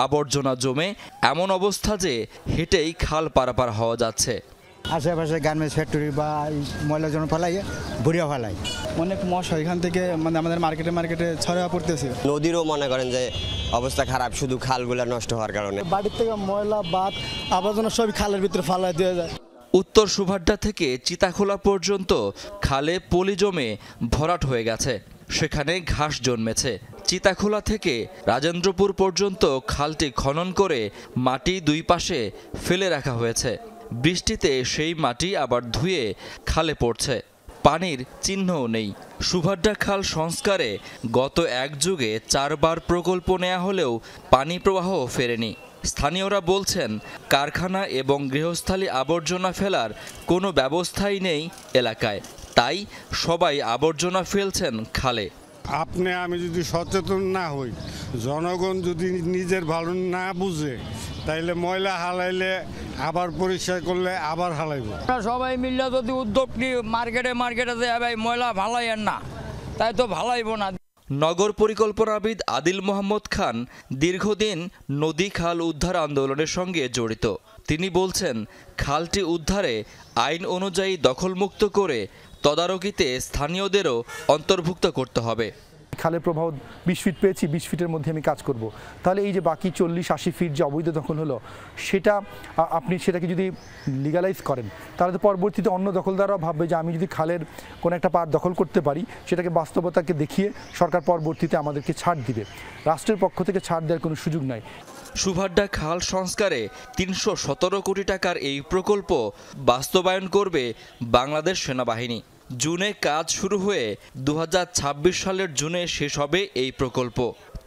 আবর্জনা জমে এমন অবস্থা যে হেঁটেই খাল পারাপার হওয়া যাচ্ছে। আশেপাশে গার্মেন্টস ফ্যাক্টরি বা ময়লা জন ফেলাই বুড়িয়া ফেলাই, অনেক মশা এখান থেকে মানে আমাদের মার্কেটে ছড়া পড়তেছে। নদীরও মনে করেন যে অবস্থা খারাপ, শুধু খালগুলো নষ্ট হওয়ার কারণে। বাড়ির থেকে ময়লা বাদ আবর্জনা সবই খালের ভিতরে ফালাই দেওয়া যায়। উত্তর সুভাড্ডা থেকে চিতাখোলা পর্যন্ত খালে পলি জমে ভরাট হয়ে গেছে, সেখানে ঘাস জন্মেছে। চিতাখোলা থেকে রাজেন্দ্রপুর পর্যন্ত খালটি খনন করে মাটি 2 পাশে ফেলে রাখা হয়েছে। বৃষ্টিতে সেই মাটি আবার ধুয়ে খালে পড়ছে, পানির চিহ্নও নেই। সুভাড্ডা খাল সংস্কারে গত 1 যুগে 4 বার প্রকল্প নেওয়া হলেও পানি প্রবাহ ফেরেনি। স্থানীয়রা বলছেন কারখানা এবং গৃহস্থালী আবর্জনা ফেলার কোনো ব্যবস্থাই নেই এলাকায়, তাই সবাই আবর্জনা ফেলছেন খালে। আমি যদি সচেতন না হই, জনগণ যদি নিজের ভালো না বুঝে, তাইলে ময়লা হালাইলে আবার পরিষ্কার করলে আবার হালাইব। সবাই মিলে যদি উদ্যোগ নিয়ে মার্কেটে ভাই ময়লা ভালাইয়েন না, তাই তো ভালাইব না। নগর পরিকল্পনাবিদ আদিল মোহাম্মদ খান দীর্ঘদিন নদী খাল উদ্ধার আন্দোলনের সঙ্গে জড়িত। তিনি বলছেন খালটি উদ্ধারে আইন অনুযায়ী দখলমুক্ত করে তদারকিতে স্থানীয়দেরও অন্তর্ভুক্ত করতে হবে। খালের প্রবাহ 20 ফিট পেয়েছি, 20 ফিটের মধ্যে আমি কাজ করব। তাহলে এই যে বাকি 40-80 ফিট যে অবৈধ দখল হলো, সেটা আপনি সেটাকে যদি লিগালাইজ করেন, তাহলে তো পরবর্তীতে অন্য দখলদাররাও ভাববে যে আমি যদি খালের কোনো একটা পাড় দখল করতে পারি, সেটাকে বাস্তবতাকে দেখিয়ে সরকার পরবর্তীতে আমাদেরকে ছাড় দিবে। রাষ্ট্রের পক্ষ থেকে ছাড় দেওয়ার কোনো সুযোগ নাই। সুভাড্ডা খাল সংস্কারে 317 কোটি টাকার এই প্রকল্প বাস্তবায়ন করবে বাংলাদেশ সেনাবাহিনী। জুনে কাজ শুরু হয়ে 2026 সালের জুনে শেষ হবে এই প্রকল্প।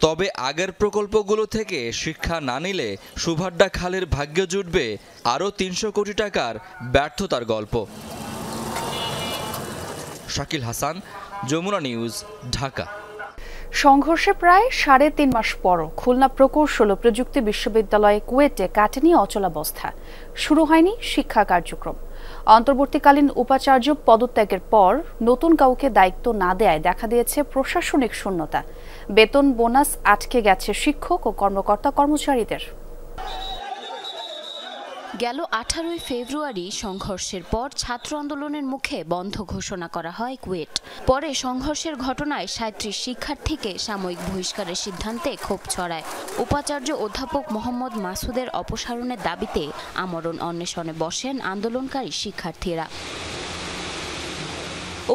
তবে আগের প্রকল্পগুলো থেকে শিক্ষা না নিলে সুভাড্ডা খালের ভাগ্যে জুটবে আরও 300 কোটি টাকার ব্যর্থতার গল্প। শাকিল হাসান, যমুনা নিউজ, ঢাকা। সংঘর্ষে প্রায় 3.5 মাস পরও খুলনা প্রকৌশল ও প্রযুক্তি বিশ্ববিদ্যালয় কুয়েটে কাটেনি অচলাবস্থা, শুরু হয়নি শিক্ষা কার্যক্রম। অন্তর্বর্তীকালীন উপাচার্য পদত্যাগের পর নতুন কাউকে দায়িত্ব না দেয়ায় দেখা দিয়েছে প্রশাসনিক শূন্যতা। বেতন বোনাস আটকে গেছে শিক্ষক ও কর্মকর্তা কর্মচারীদের। গেল 18 ফেব্রুয়ারি সংঘর্ষের পর ছাত্র আন্দোলনের মুখে বন্ধ ঘোষণা করা হয় কুয়েট। পরে সংঘর্ষের ঘটনায় 37 শিক্ষার্থীকে সাময়িক বহিষ্কারের সিদ্ধান্তে ক্ষোভ ছড়ায়। উপাচার্য অধ্যাপক মোহাম্মদ মাসুদের অপসারণের দাবিতে আমরণ অন্বেষণে বসেন আন্দোলনকারী শিক্ষার্থীরা।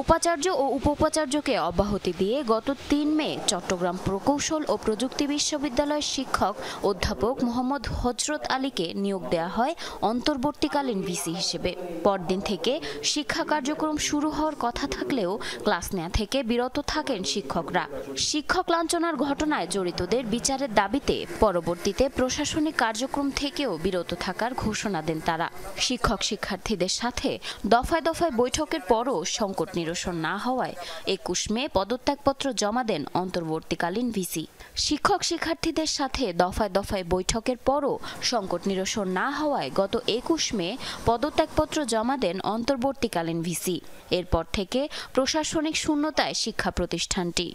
উপাচার্য ও উপ-উপাচার্যকে অব্যাহতি দিয়ে গত 3 মে চট্টগ্রাম প্রকৌশল ও প্রযুক্তি বিশ্ববিদ্যালয়ের শিক্ষক অধ্যাপক মোহাম্মদ হযরত আলীকে নিয়োগ দেওয়া হয় অন্তর্বর্তীকালীন ভিসি হিসেবে। পরদিন থেকে শিক্ষা কার্যক্রম শুরু হওয়ার কথা থাকলেও ক্লাস নেওয়া থেকে বিরত থাকেন শিক্ষকরা। শিক্ষক লাঞ্ছনার ঘটনায় জড়িতদের বিচারের দাবিতে পরবর্তীতে প্রশাসনিক কার্যক্রম থেকেও বিরত থাকার ঘোষণা দেন তারা। শিক্ষক শিক্ষার্থীদের সাথে দফায় দফায় বৈঠকের পরও সংকট নিরসন না হওয়ায় 21 মে পদত্যাগপত্র জমা দেন অন্তর্বর্তীকালীন ভিসি। শিক্ষক শিক্ষার্থীদের সাথে দফায় দফায় বৈঠকের পরও সংকট নিরসন না হওয়ায় গত 21 মে পদত্যাগপত্র জমা দেন অন্তর্বর্তীকালীন ভিসি। এরপর থেকে প্রশাসনিক শূন্যতায় শিক্ষা প্রতিষ্ঠানটি।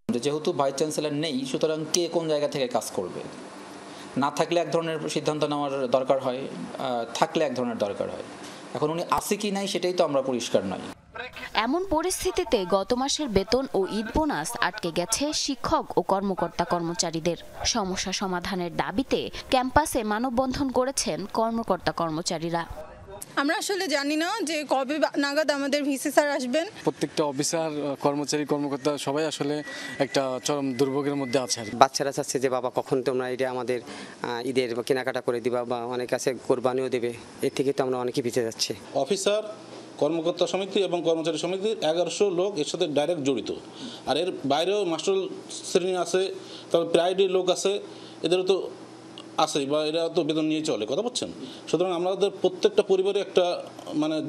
যেহেতু ভাইস চ্যান্সেলর নেই, সুতরাং কে কোন জায়গা থেকে কাজ করবে, না থাকলে এক ধরনের সিদ্ধান্ত নেওয়ার দরকার হয়, থাকলে এক ধরনের দরকার হয়। এখন উনি আছে কি নাই সেটাই তো আমরা পরিষ্কার নয়। এমন পরিস্থিতিতে গত মাসের বেতন ও ঈদ বোনাস আটকে গেছে শিক্ষক ও কর্মকর্তা কর্মচারীদের। সমস্যা সমাধানের দাবিতে ক্যাম্পাসে মানববন্ধন করেছেন কর্মকর্তা কর্মচারীরা। আমরা আসলে জানি না যে কবে নাগাদ আমাদের ভিসি স্যার আসবেন। প্রত্যেকটা অফিসার, কর্মচারী, কর্মকর্তা সবাই আসলে একটা চরম দুর্ভোগের মধ্যে আছে। বাচ্চারা চাচ্ছে যে বাবা কখন তোমরা এটা আমাদের ঈদের কেনাকাটা করে দিবা, বা অনেক আছে কোরবানিও দেবে। এর থেকে তো আমরা অনেকেই বেঁচে যাচ্ছি। অফিসার, কর্মকর্তা সমিতি এবং কর্মচারী সমিতির 1100 লোক এর সাথে ডাইরেক্ট জড়িত। আর এর বাইরেও মাস্টার শ্রেণী আছে, তবে প্রাইডি লোক আছে, এদেরও তো আছে, বা এরা তো বেতন নিয়ে চলে, কথা বলছেন। সুতরাং আমাদের প্রত্যেকটা পরিবারে একটা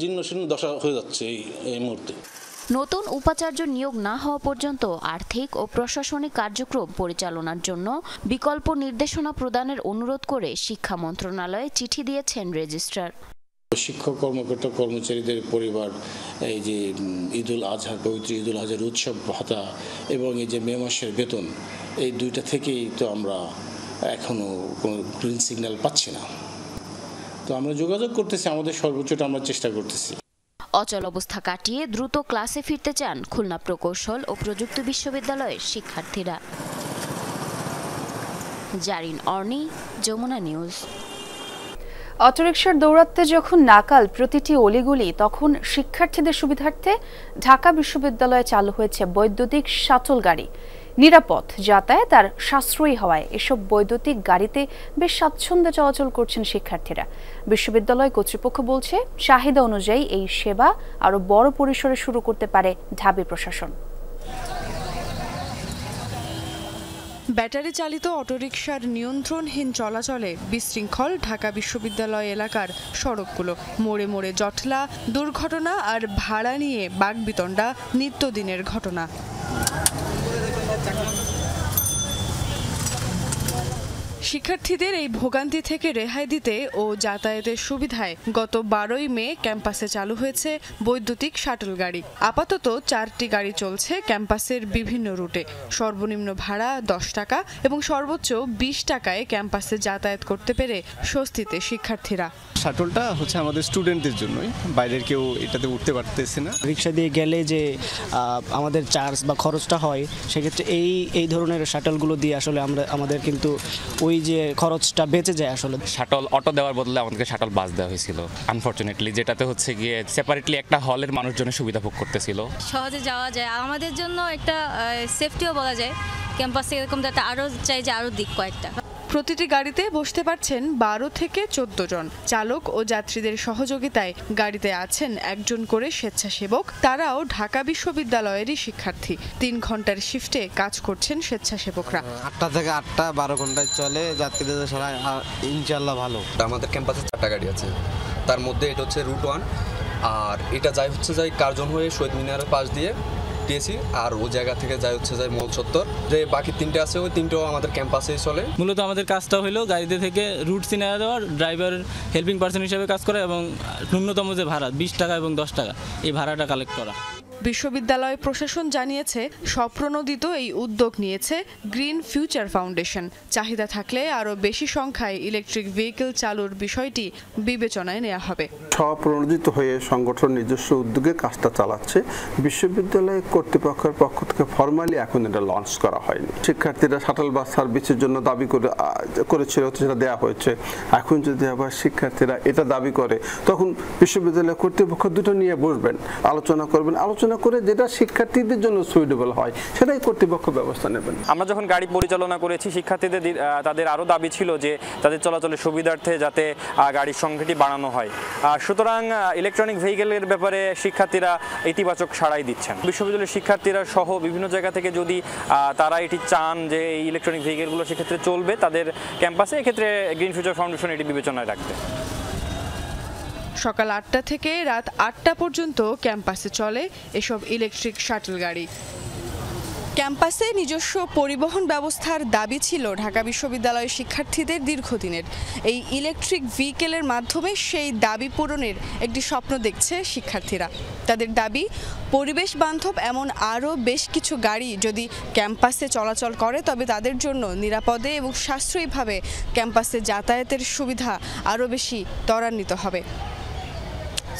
জীর্ণশীর্ণ দশা হয়ে যাচ্ছে এই মুহূর্তে। নতুন উপাচার্য নিয়োগ না হওয়া পর্যন্ত আর্থিক ও প্রশাসনিক কার্যক্রম পরিচালনার জন্য বিকল্প নির্দেশনা প্রদানের অনুরোধ করে শিক্ষা মন্ত্রণালয়ে চিঠি দিয়েছেন রেজিস্ট্রার। শিক্ষক, কর্মকর্তা, কর্মচারীদের পরিবার এই যে ঈদুল আজহার, পবিত্র ঈদুল আজহার উৎসব ভাতা এবং এই যে মে মাসের বেতন, এই দুইটা থেকেই তো আমরা এখনো কোনো গ্রিন সিগন্যাল পাচ্ছি না। তো আমরা যোগাযোগ করতেছি, আমাদের সর্বোচ্চটা আমরা চেষ্টা করতেছি। অচল অবস্থা কাটিয়ে দ্রুত ক্লাসে ফিরতে চান খুলনা প্রকৌশল ও প্রযুক্তি বিশ্ববিদ্যালয়ের শিক্ষার্থীরা। জারিন অর্নি, যমুনা নিউজ। অটোরিকশার দৌরাত্মে যখন নাকাল প্রতিটি অলিগলি, তখন শিক্ষার্থীদের সুবিধার্থে ঢাকা বিশ্ববিদ্যালয়ে চালু হয়েছে বৈদ্যুতিক শাটল গাড়ি। নিরাপদ যাতায়াত আর সাশ্রয়ী হওয়ায় এসব বৈদ্যুতিক গাড়িতে বেশ স্বাচ্ছন্দ্যে চলাচল করছেন শিক্ষার্থীরা। বিশ্ববিদ্যালয় কর্তৃপক্ষ বলছে, চাহিদা অনুযায়ী এই সেবা আরও বড় পরিসরে শুরু করতে পারে ঢাবি প্রশাসন। ব্যাটারি চালিত অটোরিকশার নিয়ন্ত্রণহীন চলাচলে বিশৃঙ্খল ঢাকা বিশ্ববিদ্যালয় এলাকার সড়কগুলো। মোড়ে মোড়ে জটলা, দুর্ঘটনা আর ভাড়া নিয়ে বাকবিতণ্ডা নিত্যদিনের ঘটনা। শিক্ষার্থীদের এই ভোগান্তি থেকে রেহাই দিতে ও যাতায়াতের সুবিধায় গত 12ই মে ক্যাম্পাসে চালু হয়েছে বৈদ্যুতিক শাটল গাড়ি। আপাতত 4টি গাড়ি চলছে ক্যাম্পাসের বিভিন্ন রুটে। সর্বনিম্ন ভাড়া 10 টাকা এবং সর্বোচ্চ 20 টাকায় ক্যাম্পাসে যাতায়াত করতে পেরে স্বস্তিতে শিক্ষার্থীরা। শাটলটা হচ্ছে আমাদের স্টুডেন্টদের জন্যই, বাইরের কেউ এটাতে উঠতে পারতেছে না। রিক্সা দিয়ে গেলে যে আমাদের চার্জ বা খরচটা হয়, সেক্ষেত্রে এই ধরনের শাটলগুলো দিয়ে আসলে আমাদের কিন্তু ওই যে খরচটা বেঁচে যায়। আসলে শাটল অটো দেওয়ার বদলে আমাদেরকে শাটল বাস দেওয়া হয়েছিল আনফরচুনেটলি, যেটাতে হচ্ছে গিয়ে সেপারেটলি একটা হলের মানুষজনের সুবিধা ভোগ করতেছিল। সহজে যাওয়া যায়, আমাদের জন্য একটা সেফটিও বলা যায়। ক্যাম্পাসে এরকম একটা আরও চাই যে আরও দিক কয়েকটা। প্রতিটি গাড়িতে বসতে পারছেন 12 থেকে 14 জন। চালক ও যাত্রীদের সহযোগিতায় গাড়িতে আছেন একজন করে স্বেচ্ছাসেবক। তারাও ঢাকা বিশ্ববিদ্যালয়েরই শিক্ষার্থী। 3 ঘন্টার শিফটে কাজ করছেন স্বেচ্ছাসেবকরা। 8টা থেকে 8টা 12 ঘন্টায় চলে, যাত্রীদের ইনশাল্লাহ ভালো। আমাদের ক্যাম্পাসে 4টা গাড়ি আছে, তার মধ্যে এটা হচ্ছে রুট 1, আর এটা যাই কার্জন হয়ে শহীদ মিনারের পাশ দিয়ে টিএসি, আর ও জায়গা থেকে যায় হচ্ছে যায় মল চত্বর। যে বাকি 3টে আছে ওই 3টেও আমাদের ক্যাম্পাসেই চলে। মূলত আমাদের কাজটা হলো গাড়িতে থেকে রুট চিনে দেওয়া, ড্রাইভার হেল্পিং পার্সন হিসেবে কাজ করা এবং ন্যূনতম যে ভাড়া 20 টাকা এবং 10 টাকা এই ভাড়াটা কালেক্ট করা। বিশ্ববিদ্যালয় প্রশাসন জানিয়েছে স্বপ্রণোদিত এই উদ্যোগ নিয়েছে গ্রিন ফিউচার ফাউন্ডেশন। চাহিদা থাকলে আরও বেশি সংখ্যায় ইলেকট্রিক ভেহিকেল চালুর বিষয়টি বিবেচনায় নেওয়া হবে। স্বপ্রণোদিত হয়ে সংগঠন নিজস্ব উদ্যোগে কাজটা চালাচ্ছে। বিশ্ববিদ্যালয় কর্তৃপক্ষের পক্ষ থেকে ফর্মালি এখন এটা লঞ্চ করা হয়নি। শিক্ষার্থীরা শাটল বাস সার্ভিসের জন্য দাবি করেছিল, সেটা দেওয়া হয়েছে। এখন যদি আবার শিক্ষার্থীরা এটা দাবি করে, তখন বিশ্ববিদ্যালয় কর্তৃপক্ষ দুটো নিয়ে বসবেন, আলোচনা করবেন, আলোচনা করে যেটা শিক্ষার্থীদের জন্য সুইটেবল হয় সেটাই কর্তৃপক্ষ ব্যবস্থা নেবেন। আমরা যখন গাড়ি পরিচালনা করেছি, শিক্ষার্থীদের তাদের আরও দাবি ছিল যে তাদের চলাচলের সুবিধার্থে যাতে গাড়ির সংখ্যাটি বাড়ানো হয়। সুতরাং ইলেকট্রনিক ভেহিকেলের ব্যাপারে শিক্ষার্থীরা ইতিবাচক সাড়াই দিচ্ছেন। বিশ্ববিদ্যালয়ের শিক্ষার্থীরা সহ বিভিন্ন জায়গা থেকে যদি তারা এটি চান যে এই ইলেকট্রনিক ভেহিকেলগুলো সেক্ষেত্রে চলবে তাদের ক্যাম্পাসে, এক্ষেত্রে গ্রিন ফিউচার ফাউন্ডেশন এটি বিবেচনায় রাখবে। সকাল 8টা থেকে রাত 8টা পর্যন্ত ক্যাম্পাসে চলে এসব ইলেকট্রিক শাটল গাড়ি। ক্যাম্পাসে নিজস্ব পরিবহন ব্যবস্থার দাবি ছিল ঢাকা বিশ্ববিদ্যালয়ের শিক্ষার্থীদের দীর্ঘদিনের। এই ইলেকট্রিক ভেহিকেলের মাধ্যমে সেই দাবি পূরণের একটি স্বপ্ন দেখছে শিক্ষার্থীরা। তাদের দাবি, পরিবেশ বান্ধব এমন আরও বেশ কিছু গাড়ি যদি ক্যাম্পাসে চলাচল করে তবে তাদের জন্য নিরাপদে এবং সাশ্রয়ীভাবে ক্যাম্পাসে যাতায়াতের সুবিধা আরও বেশি ত্বরান্বিত হবে।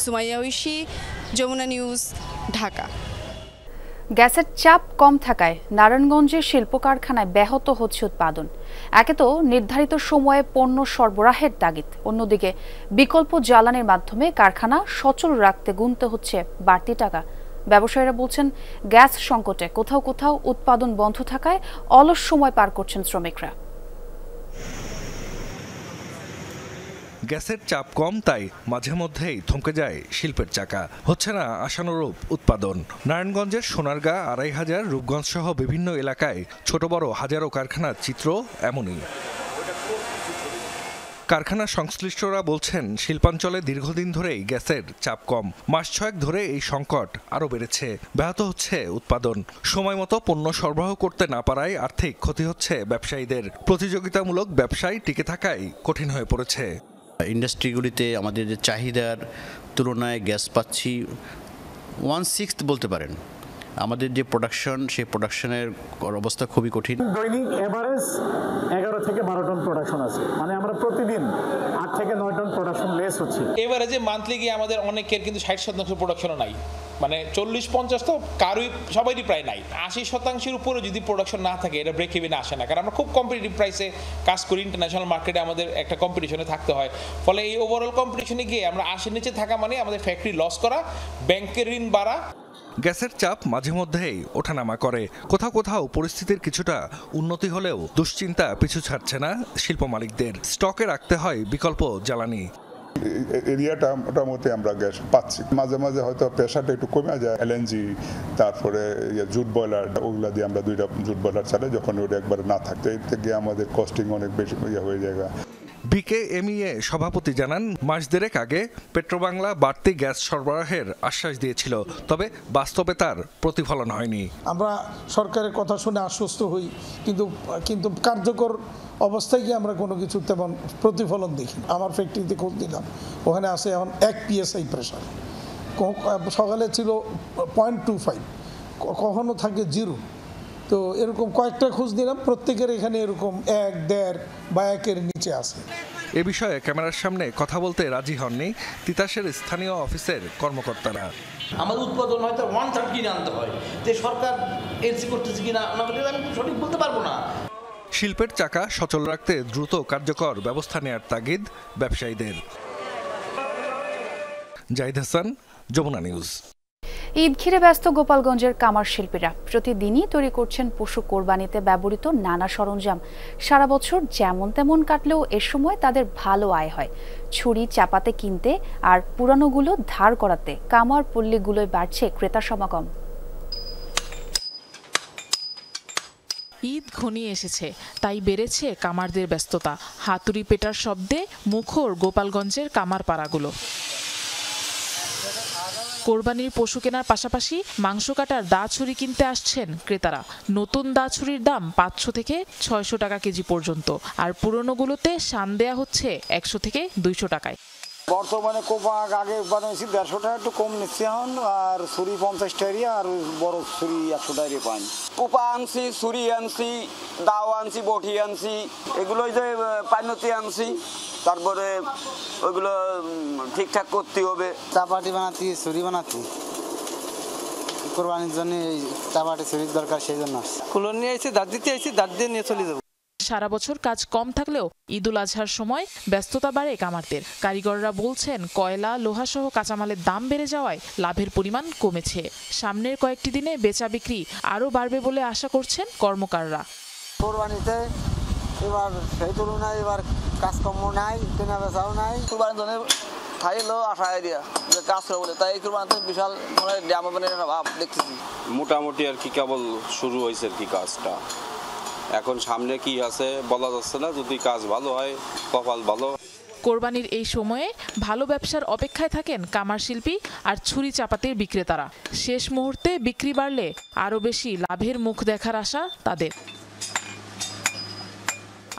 সুমাইয়া ঐশী, যমুনা নিউজ, ঢাকা। গ্যাসের চাপ কম থাকায় নারায়ণগঞ্জের শিল্প কারখানায় ব্যাহত হচ্ছে উৎপাদন। একে তো নির্ধারিত সময়ে পণ্য সরবরাহের তাগিদ, অন্যদিকে বিকল্প জ্বালানির মাধ্যমে কারখানা সচল রাখতে গুনতে হচ্ছে বাড়তি টাকা। ব্যবসায়ীরা বলছেন, গ্যাস সংকটে কোথাও কোথাও উৎপাদন বন্ধ থাকায় অলস সময় পার করছেন শ্রমিকরা। গ্যাসের চাপ কম, তাই মাঝে মধ্যেই থমকে যায় শিল্পের চাকা। হচ্ছে না আশানুরূপ উৎপাদন। নারায়ণগঞ্জের সোনারগাঁ, 2500, রূপগঞ্জ সহ বিভিন্ন এলাকায় ছোট বড় হাজারো কারখানার চিত্র এমনই। কারখানা সংশ্লিষ্টরা বলছেন, শিল্পাঞ্চলে দীর্ঘদিন ধরেই গ্যাসের চাপ কম। মাস 6 ধরে এই সংকট আরও বেড়েছে। ব্যাহত হচ্ছে উৎপাদন। সময় মতো পণ্য সরবরাহ করতে না পারায় আর্থিক ক্ষতি হচ্ছে ব্যবসায়ীদের। প্রতিযোগিতামূলক ব্যবসায় টিকে থাকাই কঠিন হয়ে পড়েছে। ইন্ডাস্ট্রিগুলিতে আমাদের যে চাহিদার তুলনায় গ্যাস পাচ্ছি 1/6 বলতে পারেন। আমাদের যে প্রোডাকশন, সেই প্রোডাকশনের অবস্থা খুবই কঠিন। দৈনিক এভারেজ 11 থেকে 12 টন প্রোডাকশন আছে, মানে আমরা প্রতিদিন 8 থেকে 9 টন প্রোডাকশন লেস হচ্ছে। এভারেজে মান্থলি গিয়ে আমাদের অনেকের কিন্তু 60% প্রোডাকশনও নাই, মানে 40-50 তো কারোই, সবারই প্রায় নাই। 80% উপরে যদি প্রোডাকশন না থাকে এটা ব্রেক ইভেনে আসে না, কারণ আমরা খুব কম্পিটিটিভ প্রাইসে কাজ করি। ইন্টারন্যাশনাল মার্কেটে আমাদের একটা কম্পিটিশনে থাকতে হয়। ফলে এই ওভারঅল কম্পিটিশনে গিয়ে আমরা 80 নিচে থাকা মানে আমাদের ফ্যাক্টরি লস করা, ব্যাংকের ঋণ বাড়া। গ্যাসের চাপ মাঝে মধ্যেই ওঠানামা করে। কোথাও কোথাও পরিস্থিতির কিছুটা উন্নতি হলেও দুশ্চিন্তা পিছু ছাড়ছে না শিল্প মালিকদের। স্টকে রাখতে হয় বিকল্প জ্বালানি। এরিয়াটা মোটামুটি আমরা গ্যাস পাচ্ছি। মাঝে মাঝে হয়তো প্রেশারটা একটু কমে যায়। এলএনজি, তারপরে জুট বয়লার, ওগুলা দিয়ে আমরা 2টা জুট বয়লার চালাই। যখন ওটা একবারে না থাকতে থেকে আমাদের কস্টিং অনেক বেশি হয়ে যায়। বিকেএমইএ সভাপতি জানান, মাস দেড়েক আগে পেট্রোবাংলা বাড়তি গ্যাস সরবরাহের আশ্বাস দিয়েছিল, তবে বাস্তবে তার প্রতিফলন হয়নি। আমরা সরকারের কথা শুনে আশ্বস্ত হই, কিন্তু কার্যকর অবস্থায় গিয়ে আমরা কোনো কিছু তেমন প্রতিফলন দেখি। আমার ফ্যাক্টরিতে খোঁজ দিলাম, ওখানে আছে এখন 1 PSI প্রেশার। সকালে ছিল 0.25, কখনো থাকে 0। তো এরকম কয়েকটা খোঁজ নিলাম, প্রত্যেকের এখানে এরকম 1, 1.5 বা 1-এর নিচে আছে। এ বিষয়ে ক্যামেরার সামনে কথা বলতে রাজি হননি তিতাসের স্থানীয় অফিসের কর্মকর্তারা। আমাদের উৎপাদন হয়তো 1/3 কিনে আনতে হয়, যে সরকার এলসি করতেছে কিনা আমাকে আমি সঠিক বলতে পারবো না। শিল্পের চাকা সচল রাখতে দ্রুত কার্যকর ব্যবস্থা নেওয়ার তাগিদ ব্যবসায়ীদের। জাহিদ হাসান, যমুনা নিউজ। ঈদ ঘিরে ব্যস্ত গোপালগঞ্জের কামার শিল্পীরা প্রতিদিনই তৈরি করছেন পশু কোরবানিতে ব্যবহৃত নানা সরঞ্জাম। সারা বছর যেমন তেমন কাটলেও এ সময় তাদের ভালো আয় হয়। ছুরি চাপাতে কিনতে আর পুরানোগুলো ধার করাতে কামার পল্লীগুলোয় বাড়ছে ক্রেতা সমাগম। ঈদ ঘনিয়ে এসেছে, তাই বেড়েছে কামারদের ব্যস্ততা। হাতুড়ি পেটার শব্দে মুখর গোপালগঞ্জের কামার পাড়াগুলো। কোরবানির পশু কেনার পাশাপাশি মাংস কাটার দা ছুরি কিনতে আসছেন ক্রেতারা। নতুন দা ছুরির দাম 500 থেকে 600 টাকা কেজি পর্যন্ত, আর পুরনোগুলোতে শান দেয়া হচ্ছে 100 থেকে 200 টাকায়। বর্তমানে কোপাক আগে বানাইছি 150 টাকা, একটু কম নিচ্ছি এখন, আর ছুরি 50 টাকা আর বড় ছুরি 100 টাকা পাই। কোপা আনছি, ছুরি আনছি, দাও আনছি, বটি আনছি, এগুলো যে পাইনতি আনছি, তারপরে ওইগুলো ঠিকঠাক করতে হবে। চাপাটি বানাতে, ছুরি বানাতে, কোরবানির জন্য চাপাটি ছুরির দরকার, সেই জন্য কুলোর নিয়ে এসে দাঁত দিতে এসে দাঁত দিয়ে নিয়ে চলে যাবো। সারা বছর কাজ কম থাকলেও ঈদুল আজহার সময় ব্যস্ততা বাড়ে কামারদের। কারিগররা বলছেন কয়লা, লোহা সহ কাঁচামালের দাম বেড়ে যাওয়ায় লাভের পরিমাণ কমেছে। সামনের কয়েকটি দিনে বেচা বিক্রি আরও বাড়বে বলে আশা করছেন কর্মকাররা। কোরবানিতে এবার সেই তুলনায় এবার কাজকর্ম নাই, কেনা বেচাও নাই। কোরবানির জন্য থাইলো আশা আইডিয়া যে কাজ করে বলে, তাই কোরবানিতে বিশাল মানে ড্যামের ভাব দেখতেছি। মোটামুটি আর কি কেবল শুরু হয়েছে আর কি কাজটা, এখন সামনে কি আছে বলা যাচ্ছে না। যদি কাজ ভালো হয় কপাল ভালো। কোরবানির এই সময়ে ভালো ব্যবসার অপেক্ষায় থাকেন কামার শিল্পী আর ছুরি চাপাতির বিক্রেতারা। শেষ মুহূর্তে বিক্রি বাড়লে আরও বেশি লাভের মুখ দেখার আশা তাদের।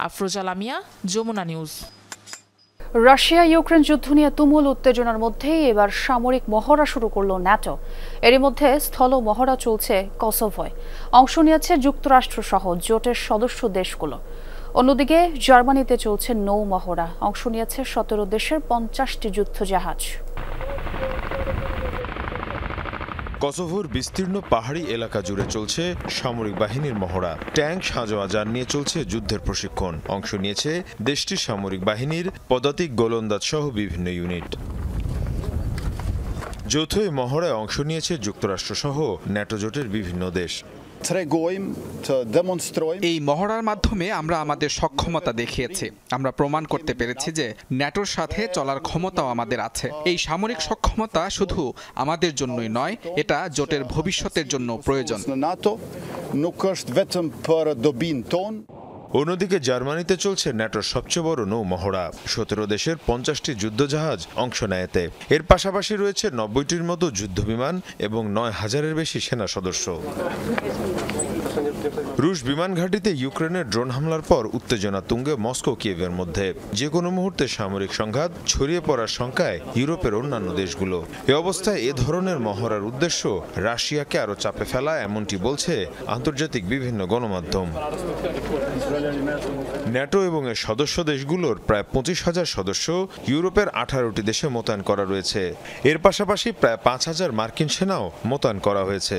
Afroza Lamia, Jamuna news. Russia Ukraine যুদ্ধ নিয়ে তুমুল উত্তেজনার মধ্যেই এবার সামরিক মহড়া শুরু করলো ন্যাটো। এরই মধ্যে স্থল মহড়া চলছে কসোভোয়। অংশ নিয়েছে যুক্তরাষ্ট্র সহ জোটের সদস্য দেশগুলো। অন্যদিকে জার্মানিতে চলছে নৌ মহড়া। অংশ নিয়েছে 17 দেশের 50টি যুদ্ধজাহাজ। কসোভোর বিস্তীর্ণ পাহাড়ি এলাকা জুড়ে চলছে সামরিক বাহিনীর মহড়া। ট্যাঙ্ক, সাঁজোয়াজান নিয়ে চলছে যুদ্ধের প্রশিক্ষণ। অংশ নিয়েছে দেশটির সামরিক বাহিনীর পদাতিক, গোলন্দাজ সহ বিভিন্ন ইউনিট। যৌথ এই মহড়ায় অংশ নিয়েছে যুক্তরাষ্ট্র সহ ন্যাটো জোটের বিভিন্ন দেশ। এই মহড়ার মাধ্যমে আমরা আমাদের সক্ষমতা দেখিয়েছি। আমরা প্রমাণ করতে পেরেছি যে ন্যাটোর সাথে চলার ক্ষমতাও আমাদের আছে। এই সামরিক সক্ষমতা শুধু আমাদের জন্যই নয়, এটা জোটের ভবিষ্যতের জন্য প্রয়োজন। অন্যদিকে জার্মানিতে চলছে ন্যাটোর সবচেয়ে বড় নৌ মহড়া। 17 দেশের 50টি যুদ্ধজাহাজ অংশ নেয় এতে। এর পাশাপাশি রয়েছে 90টির মতো যুদ্ধবিমান এবং 9000-এর বেশি সেনা সদস্য। রুশ বিমান ঘাঁটিতে ইউক্রেনের ড্রোন হামলার পর উত্তেজনা তুঙ্গে মস্কো, কিয়েভের মধ্যে। যে কোনো মুহূর্তে সামরিক সংঘাত ছড়িয়ে পড়ার শঙ্কায় ইউরোপের অন্যান্য দেশগুলো। এ অবস্থায় এ ধরনের মহড়ার উদ্দেশ্য রাশিয়াকে আরও চাপে ফেলা, এমনটি বলছে আন্তর্জাতিক বিভিন্ন গণমাধ্যম। ন্যাটো এবং এর সদস্য দেশগুলোর প্রায় 25,000 সদস্য ইউরোপের 18টি দেশে মোতায়েন করা রয়েছে। এর পাশাপাশি প্রায় 5,000 মার্কিন সেনাও মোতায়েন করা হয়েছে।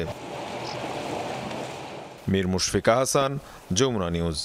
মীর মুশফিকা হাসান, যমুনা নিউজ।